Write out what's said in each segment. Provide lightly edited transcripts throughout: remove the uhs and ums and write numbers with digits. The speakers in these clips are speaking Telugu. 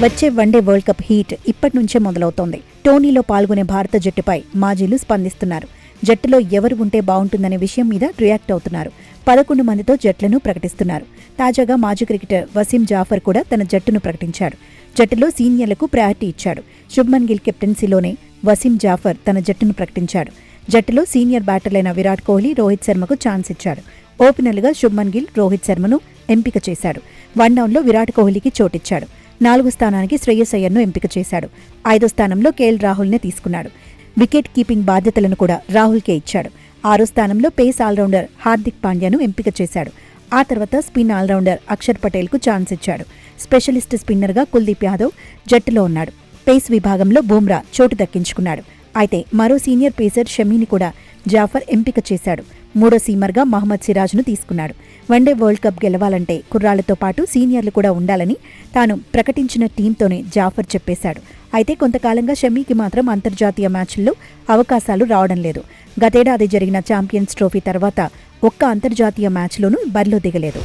వచ్చే వన్డే వరల్డ్ కప్ హీట్ ఇప్పటి నుంచే మొదలవుతోంది. టోర్నీలో పాల్గొనే భారత జట్టుపై మాజీలు స్పందిస్తున్నారు. జట్టులో ఎవరు ఉంటే బాగుంటుందనే విషయం మీద రియాక్ట్ అవుతున్నారు. 11 మందితో జట్లను ప్రకటిస్తున్నారు. తాజాగా మాజీ క్రికెటర్ వసీం జాఫర్ కూడా తన జట్టును ప్రకటించాడు. జట్టులో సీనియర్లకు ప్రయారిటీ ఇచ్చాడు. శుభ్మన్ గిల్ కెప్టెన్సీలోనే వసీం జాఫర్ తన జట్టును ప్రకటించాడు. జట్టులో సీనియర్ బ్యాటర్లైన విరాట్ కోహ్లీ, రోహిత్ శర్మకు ఛాన్స్ ఇచ్చాడు. ఓపెనర్లుగా శుభ్మన్ గిల్, రోహిత్ శర్మను ఎంపిక చేశాడు. వన్డౌన్లో విరాట్ కోహ్లీకి చోటిచ్చాడు. 4వ స్థానానికి శ్రేయస్ అయ్యర్ను ఎంపిక చేశాడు. 5వ స్థానంలో కేఎల్ రాహుల్నే తీసుకున్నాడు. వికెట్ కీపింగ్ బాధ్యతలను కూడా రాహుల్కే ఇచ్చాడు. 6వ స్థానంలో పేస్ ఆల్రౌండర్ హార్దిక్ పాండ్యాను ఎంపిక చేశాడు. ఆ తర్వాత స్పిన్ ఆల్రౌండర్ అక్షర్ పటేల్కు ఛాన్స్ ఇచ్చాడు. స్పెషలిస్ట్ స్పిన్నర్గా కుల్దీప్ యాదవ్ జట్టులో ఉన్నాడు. పేస్ విభాగంలో బుమ్రా చోటు దక్కించుకున్నాడు. అయితే మరో సీనియర్ పేసర్ షమీని కూడా జాఫర్ ఎంపిక చేశాడు. 3వ సీమర్గా మహమ్మద్ సిరాజ్ను తీసుకున్నాడు. వన్డే వరల్డ్ కప్ గెలవాలంటే కుర్రాళ్లతో పాటు సీనియర్లు కూడా ఉండాలని తాను ప్రకటించిన టీంతోనే జాఫర్ చెప్పేశాడు. అయితే కొంతకాలంగా షమీకి మాత్రం అంతర్జాతీయ మ్యాచ్ల్లో అవకాశాలు రావడం లేదు. గతేడాది జరిగిన ఛాంపియన్స్ ట్రోఫీ తర్వాత ఒక్క అంతర్జాతీయ మ్యాచ్లోనూ బరిలో దిగలేదు.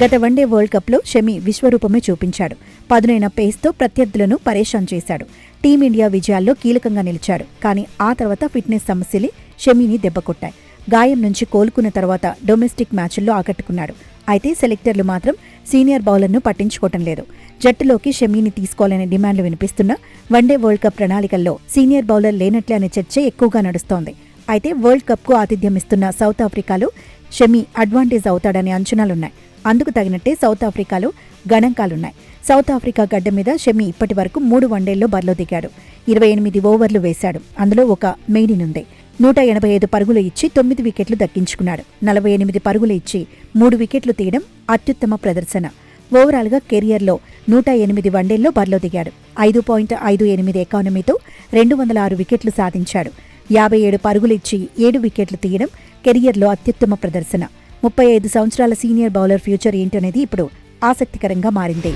గత వన్డే వరల్డ్ కప్లో షమి విశ్వరూపమే చూపించాడు. పదునైన పేస్తో ప్రత్యర్థులను పరేషాన్ చేశాడు. టీమిండియా విజయాల్లో కీలకంగా నిలిచాడు. కానీ ఆ తర్వాత ఫిట్నెస్ సమస్యలే షమీని దెబ్బకొట్టాయి. గాయం నుంచి కోలుకున్న తర్వాత డొమెస్టిక్ మ్యాచ్ల్లో ఆకట్టుకున్నాడు. అయితే సెలెక్టర్లు మాత్రం సీనియర్ బౌలర్ను పట్టించుకోవటం లేదు. జట్టులోకి షమీని తీసుకోవాలనే డిమాండ్లు వినిపిస్తున్నా వన్డే వరల్డ్ కప్ ప్రణాళికల్లో సీనియర్ బౌలర్ లేనట్లే అనే చర్చ ఎక్కువగా నడుస్తోంది. అయితే వరల్డ్ కప్కు ఆతిథ్యం ఇస్తున్న సౌత్ ఆఫ్రికాలో షమీ అడ్వాంటేజ్ అవుతాడనే అంచనాలున్నాయి. అందుకు తగినట్టే సౌత్ ఆఫ్రికాలో గణాంకాలున్నాయి. సౌత్ ఆఫ్రికా గడ్డ మీద షమీ ఇప్పటి వరకు 3 వన్డేల్లో బరిలో దిగాడు. 28 ఓవర్లు వేశాడు. అందులో ఒక మెయిడినుంది. 185 పరుగులు ఇచ్చి 9 వికెట్లు దక్కించుకున్నాడు. 48 పరుగులు ఇచ్చి 3 వికెట్లు తీయడం అత్యుత్తమ ప్రదర్శన. ఓవరాల్గా కెరియర్లో 108 వన్డేల్లో బరిలో దిగాడు. 5.58 ఎకానమీతో 206 వికెట్లు సాధించాడు. 57 పరుగులు ఇచ్చి 7 వికెట్లు తీయడం కెరియర్లో అత్యుత్తమ ప్రదర్శన. 35 సంవత్సరాల సీనియర్ బౌలర్ ఫ్యూచర్ ఏంటనేది ఇప్పుడు ఆసక్తికరంగా మారింది.